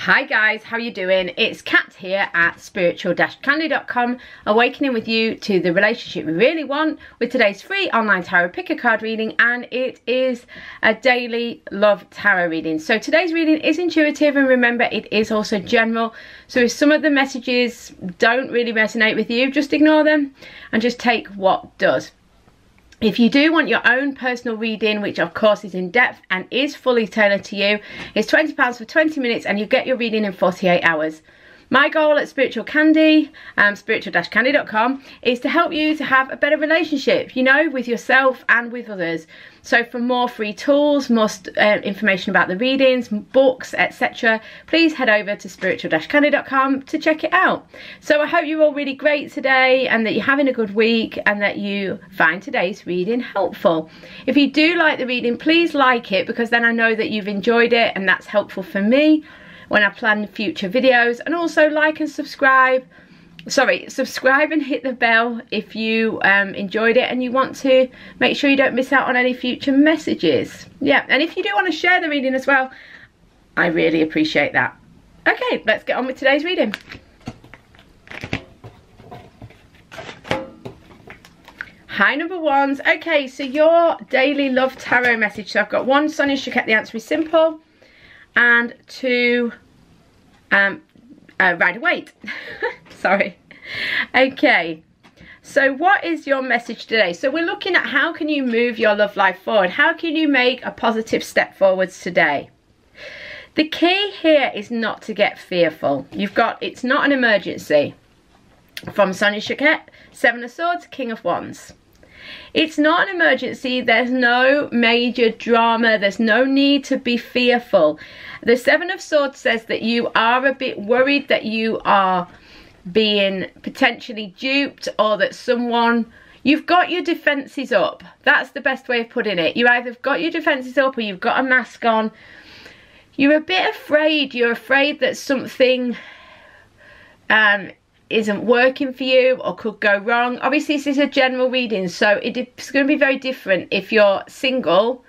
Hi guys, how are you doing? It's Kat here at spiritual-candy.com, awakening with you to the relationship we really want with today's free online tarot pick a card reading, and it is a daily love tarot reading. So today's reading is intuitive, and remember it is also general. So if some of the messages don't really resonate with you, just ignore them and just take what does. If you do want your own personal reading, which of course is in depth and is fully tailored to you, it's £20 for 20 minutes and you get your reading in 48 hours. My goal at Spiritual Candy, spiritual-candy.com, is to help you to have a better relationship, you know, with yourself and with others. So for more free tools, more information about the readings, books, etc., please head over to spiritual-candy.com to check it out. So I hope you're all really great today and that you're having a good week and that you find today's reading helpful. If you do like the reading, please like it, because then I know that you've enjoyed it and that's helpful for me when I plan future videos. And also like and subscribe. Subscribe and hit the bell if you enjoyed it and you want to make sure you don't miss out on any future messages. Yeah, and if you do want to share the reading as well, I really appreciate that. Okay, let's get on with today's reading. Hi, number ones. Okay, so your daily love tarot message. So I've got one, Sonia Choquette, the answer is simple. And two, Rider-Waite. Sorry. Okay, so what is your message today? So we're looking at how can you move your love life forward? How can you make a positive step forwards today? The key here is not to get fearful. You've got, it's not an emergency. From Sonia Choquette, Seven of Swords, King of Wands. It's not an emergency. There's no major drama. There's no need to be fearful. The Seven of Swords says that you are a bit worried that you are being potentially duped, or that someone, you've got your defences up. That's the best way of putting it. You either got your defences up or you've got a mask on. You're a bit afraid. You're afraid that something isn't working for you or could go wrong. Obviously this is a general reading, so it's going to be very different if you're single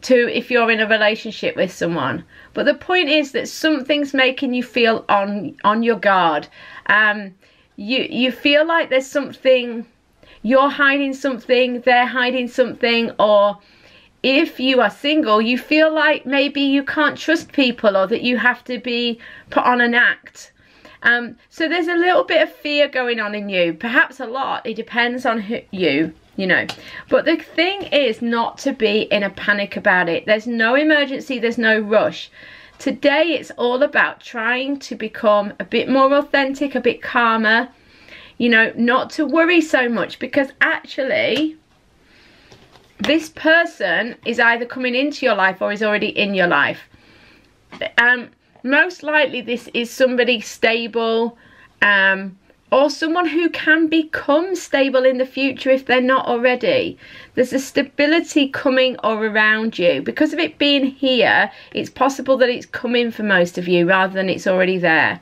to if you're in a relationship with someone. But the point is that something's making you feel on your guard. You feel like there's something, you're hiding something, they're hiding something, or if you are single, you feel like maybe you can't trust people, or that you have to be put on an act. So there's a little bit of fear going on in you, perhaps a lot. It depends on you know. But the thing is not to be in a panic about it. There's no emergency, there's no rush. Today it's all about trying to become a bit more authentic, a bit calmer, you know, not to worry so much, because actually this person is either coming into your life or is already in your life. Most likely this is somebody stable, or someone who can become stable in the future if they're not already. There's a stability coming or around you. Because of it being here, it's possible that it's coming for most of you rather than it's already there.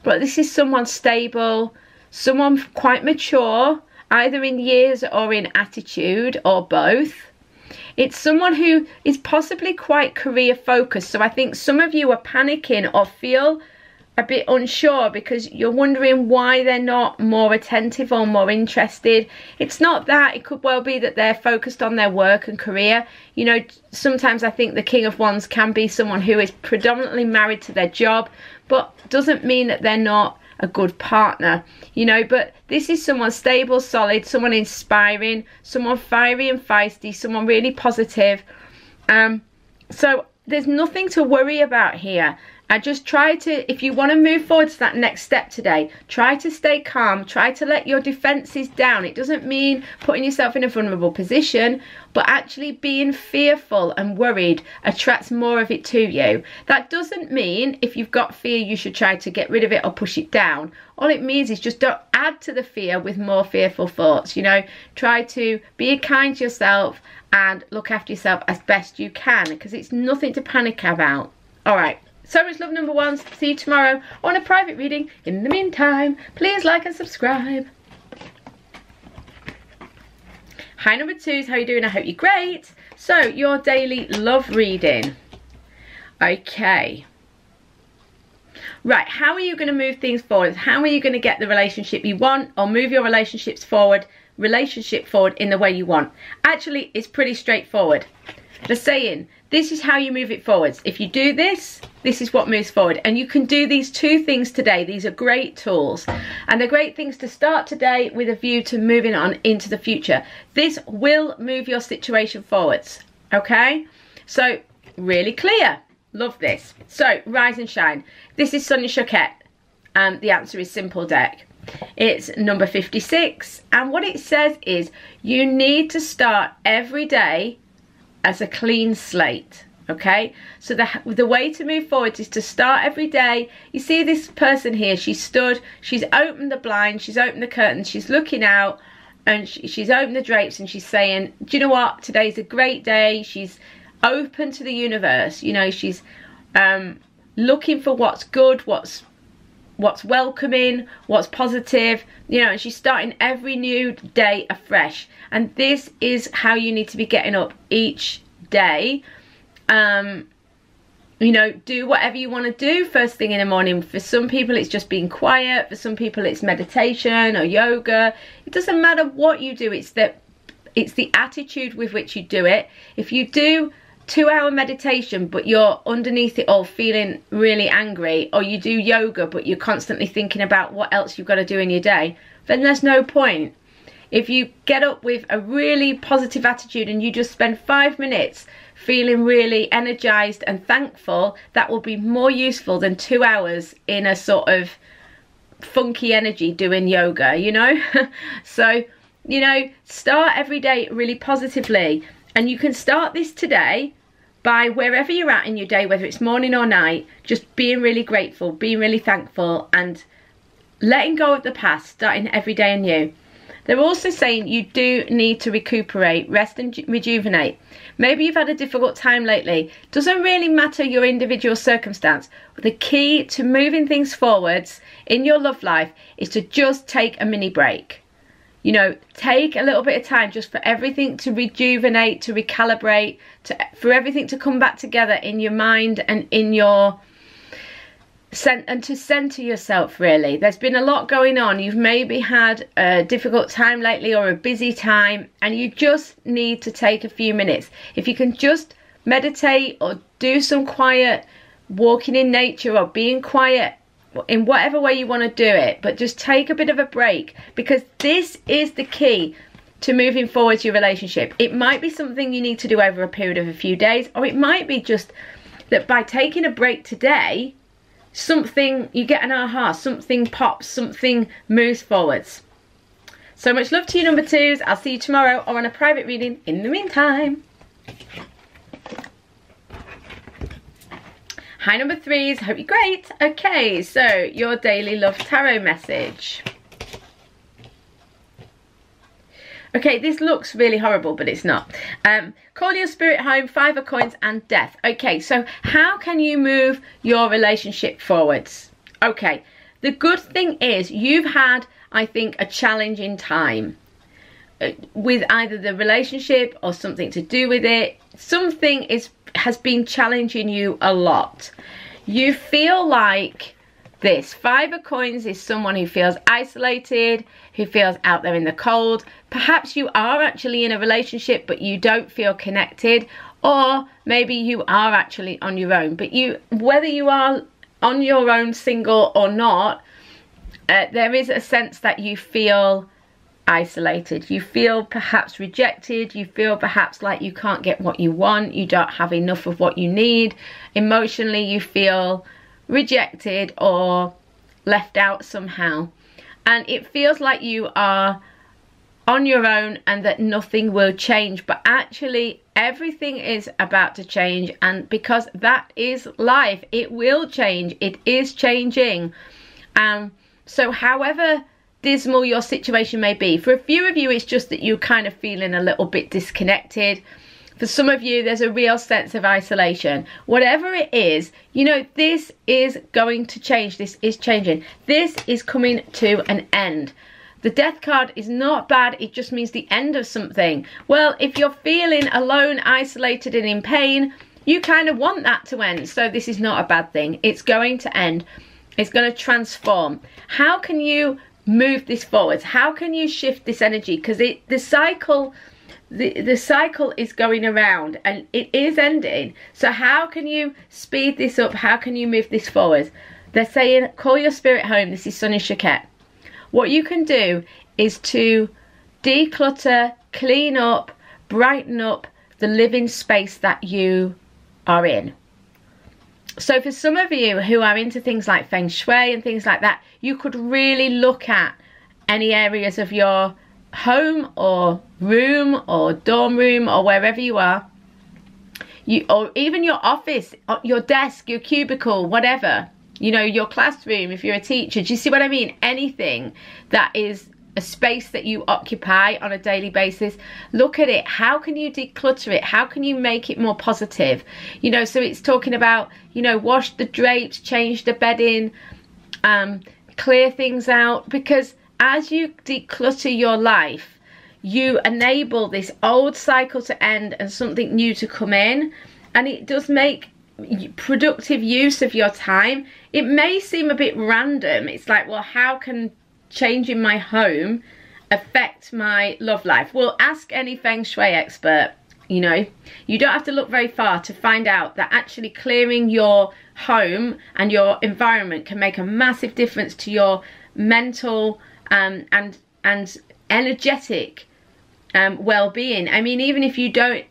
But this is someone stable, someone quite mature, either in years or in attitude, or both. It's someone who is possibly quite career focused. So I think some of you are panicking or feel a bit unsure because you're wondering why they're not more attentive or more interested. It's not that. It could well be that they're focused on their work and career. You know, sometimes I think the King of Wands can be someone who is predominantly married to their job, but doesn't mean that they're not a good partner, you know. But this is someone stable, solid, someone inspiring, someone fiery and feisty, someone really positive. So there's nothing to worry about here. I just try to, if you want to move forward to that next step today, try to stay calm, try to let your defences down. It doesn't mean putting yourself in a vulnerable position, but actually being fearful and worried attracts more of it to you. That doesn't mean if you've got fear you should try to get rid of it or push it down. All it means is just don't add to the fear with more fearful thoughts, you know. Try to be kind to yourself and look after yourself as best you can, because it's nothing to panic about. All right. So much love, number ones. See you tomorrow on a private reading. In the meantime, please like and subscribe. Hi, number twos. How are you doing? I hope you're great. So, your daily love reading. Okay. Right, how are you going to move things forward? How are you going to get the relationship you want, or move your relationship forward in the way you want? Actually, it's pretty straightforward. The saying, this is how you move it forwards. If you do this, this is what moves forward. And you can do these two things today. These are great tools. And they're great things to start today with a view to moving on into the future. This will move your situation forwards. Okay? So, really clear. Love this. So, rise and shine. This is Sonia Choquette. And the answer is simple deck. It's number 56. And what it says is, you need to start every day as a clean slate. Okay, so the way to move forward is to start every day. You see this person here, she's stood, she's opened the blinds, she's opened the curtains, she's looking out, and she's opened the drapes, and she's saying, do you know what, today's a great day. She's open to the universe, you know, she's looking for what's good, what's welcoming, what's positive, you know, and she's starting every new day afresh. And this is how you need to be getting up each day. You know, do whatever you want to do first thing in the morning. For some people it's just being quiet, for some people it's meditation or yoga. It doesn't matter what you do, it's the attitude with which you do it. If you do 2-hour meditation but you're underneath it all feeling really angry, or you do yoga but you're constantly thinking about what else you've got to do in your day, then there's no point. If you get up with a really positive attitude and you just spend 5 minutes feeling really energized and thankful, that will be more useful than 2 hours in a sort of funky energy doing yoga, you know. So, you know, start every day really positively. And you can start this today by wherever you're at in your day, whether it's morning or night, just being really grateful, being really thankful, and letting go of the past, starting every day anew. They're also saying you do need to recuperate, rest and rejuvenate. Maybe you've had a difficult time lately. Doesn't really matter your individual circumstance. But the key to moving things forwards in your love life is to just take a mini break. You know, take a little bit of time just for everything to rejuvenate, to recalibrate, for everything to come back together in your mind and in your and to center yourself, really. There's been a lot going on. You've maybe had a difficult time lately or a busy time, and you just need to take a few minutes. If you can just meditate or do some quiet walking in nature or being quiet, in whatever way you want to do it, but just take a bit of a break, because this is the key to moving forward to your relationship. It might be something you need to do over a period of a few days, or it might be just that by taking a break today, something, you get an aha, something pops, something moves forwards. So much love to you, number twos. I'll see you tomorrow or on a private reading in the meantime. Hi, number threes. Hope you're great. Okay, so your daily love tarot message. Okay, this looks really horrible, but it's not. Call your spirit home, 5 of coins, and death. Okay, so how can you move your relationship forwards? Okay, the good thing is you've had, I think, a challenging time with either the relationship or something to do with it. Something has been challenging you a lot. You feel like this 5 of coins is someone who feels isolated, who feels out there in the cold. Perhaps you are actually in a relationship but you don't feel connected, or maybe you are actually on your own. But whether you are on your own, single or not, there is a sense that you feel isolated. You feel perhaps rejected. You feel perhaps like you can't get what you want. You don't have enough of what you need. Emotionally, you feel rejected or left out somehow. And it feels like you are on your own and that nothing will change. But actually, everything is about to change. And because that is life, it will change. It is changing. So however dismal your situation may be, for a few of you it's just that you're kind of feeling a little bit disconnected. For some of you there's a real sense of isolation. Whatever it is, you know, this is going to change. This is changing. This is coming to an end. The death card is not bad, it just means the end of something. Well, if you're feeling alone, isolated and in pain, you kind of want that to end. So this is not a bad thing. It's going to end. It's going to transform. How can you move this forward? How can you shift this energy? Because the cycle is going around and it is ending. So how can you speed this up? How can you move this forward? They're saying, call your spirit home. This is Sunny Shaket. What you can do is to declutter, clean up, brighten up the living space that you are in. So for some of you who are into things like Feng Shui and things like that, you could really look at any areas of your home or room or dorm room or wherever you are, or even your office, your desk, your cubicle, whatever, you know, your classroom if you're a teacher. Do you see what I mean? Anything that is a space that you occupy on a daily basis, look at it. How can you declutter it? How can you make it more positive? You know, so it's talking about, you know, wash the drapes, change the bedding, clear things out, because as you declutter your life, you enable this old cycle to end and something new to come in, and it does make productive use of your time. It may seem a bit random. It's like, well, how can changing my home affect my love life? Well, ask any Feng Shui expert. You know, you don't have to look very far to find out that actually clearing your home and your environment can make a massive difference to your mental and energetic well-being. I mean, even if you don't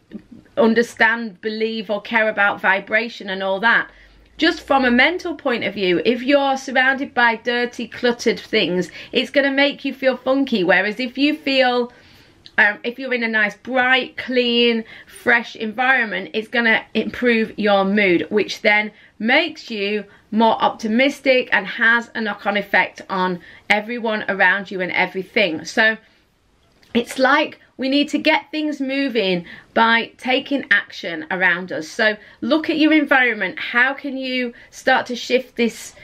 understand, believe or care about vibration and all that, just from a mental point of view, if you're surrounded by dirty, cluttered things, it's going to make you feel funky. Whereas if you feel, if you're in a nice, bright, clean, fresh environment, it's going to improve your mood, which then makes you more optimistic and has a knock-on effect on everyone around you and everything. So it's like we need to get things moving by taking action around us. So look at your environment. How can you start to shift this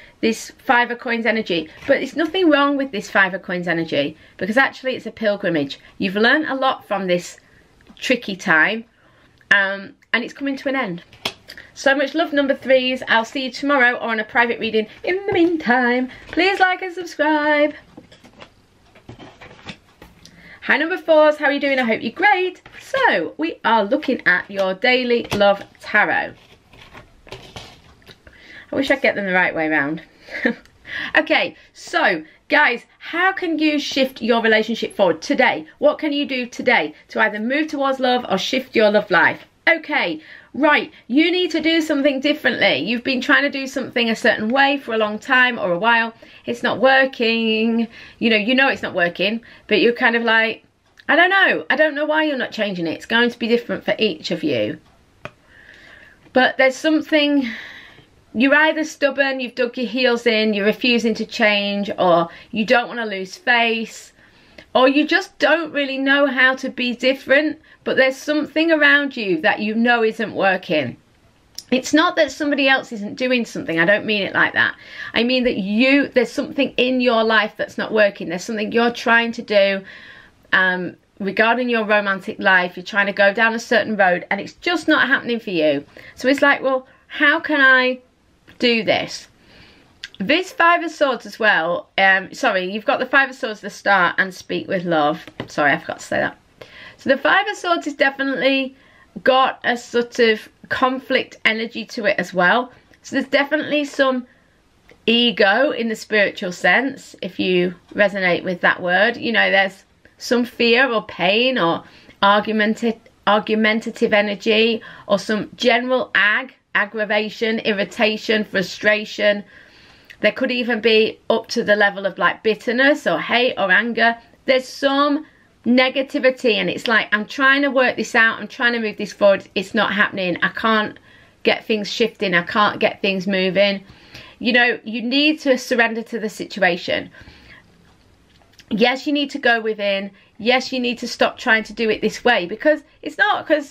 Five of Coins energy? But there's nothing wrong with this Five of Coins energy, because actually it's a pilgrimage. You've learned a lot from this tricky time, and it's coming to an end. So much love, number threes. I'll see you tomorrow or on a private reading. In the meantime, please like and subscribe. Hi number fours, how are you doing? I hope you're great. So we are looking at your daily love tarot. I wish I'd get them the right way around. Okay, so guys, how can you shift your relationship forward today? What can you do today to either move towards love or shift your love life? Okay, right, you need to do something differently. You've been trying to do something a certain way for a long time or a while. It's not working. You know it's not working, but you're kind of like, I don't know why you're not changing it. It's going to be different for each of you. But there's something, you're either stubborn, you've dug your heels in, you're refusing to change, or you don't want to lose face, or you just don't really know how to be different, but there's something around you that you know isn't working. It's not that somebody else isn't doing something. I don't mean it like that. I mean that there's something in your life that's not working. There's something you're trying to do regarding your romantic life. You're trying to go down a certain road and it's just not happening for you. So it's like, well, how can I do this? This Five of Swords as well, sorry, you've got the Five of Swords at the start and Speak with Love. Sorry, I forgot to say that. So the Five of Swords has definitely got a sort of conflict energy to it as well. So there's definitely some ego in the spiritual sense, if you resonate with that word. You know, there's some fear or pain or argumentative energy, or some general aggravation, irritation, frustration. There could even be up to the level of like bitterness or hate or anger. There's some negativity and it's like, I'm trying to work this out, I'm trying to move this forward, it's not happening, I can't get things shifting, I can't get things moving. You know, you need to surrender to the situation. Yes, you need to go within. Yes, you need to stop trying to do it this way, because it's not because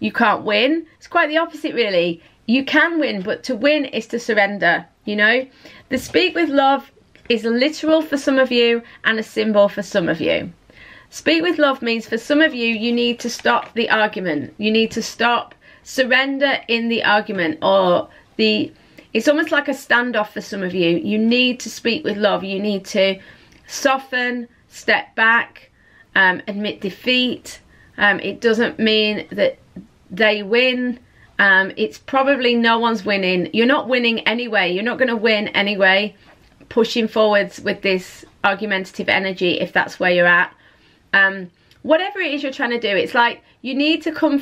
you can't win. It's quite the opposite, really. You can win, but to win is to surrender, you know. The Speak with Love is literal for some of you and a symbol for some of you. Speak with Love means for some of you, you need to stop the argument. You need to stop, surrender in the argument, or It's almost like a standoff for some of you. You need to speak with love. You need to soften, step back, admit defeat. It doesn't mean that they win. It's probably no one's winning. You're not winning anyway. You're not going to win anyway, pushing forwards with this argumentative energy, if that's where you're at. Whatever it is you're trying to do, it's like you need to come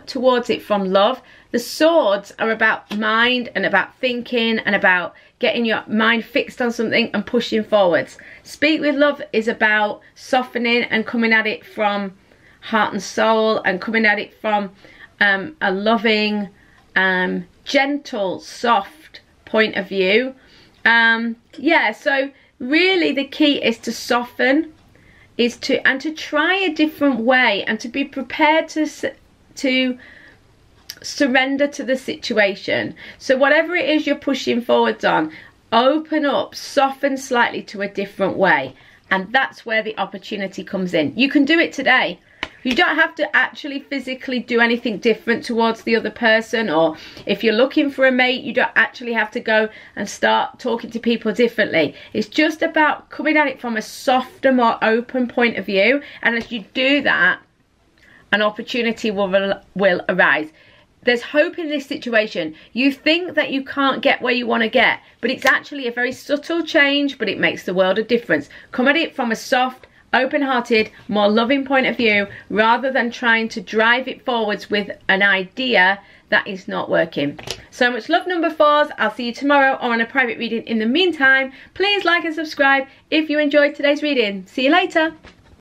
towards it from love. The swords are about mind and about thinking and about getting your mind fixed on something and pushing forwards. Speak with love is about softening and coming at it from heart and soul, and coming at it from a loving, gentle, soft point of view. Yeah, so really the key is to soften, and to try a different way, and to be prepared to surrender to the situation. So whatever it is you're pushing forwards on, open up, soften slightly to a different way, and that's where the opportunity comes in. You can do it today. You don't have to actually physically do anything different towards the other person, or if you're looking for a mate, you don't actually have to go and start talking to people differently. It's just about coming at it from a softer, more open point of view, and as you do that, an opportunity will arise. There's hope in this situation. You think that you can't get where you want to get, but it's actually a very subtle change, but it makes the world a difference. Come at it from a soft, open-hearted, more loving point of view, rather than trying to drive it forwards with an idea that is not working. So much love, number 4s. I'll see you tomorrow or on a private reading. In the meantime, please like and subscribe if you enjoyed today's reading. See you later.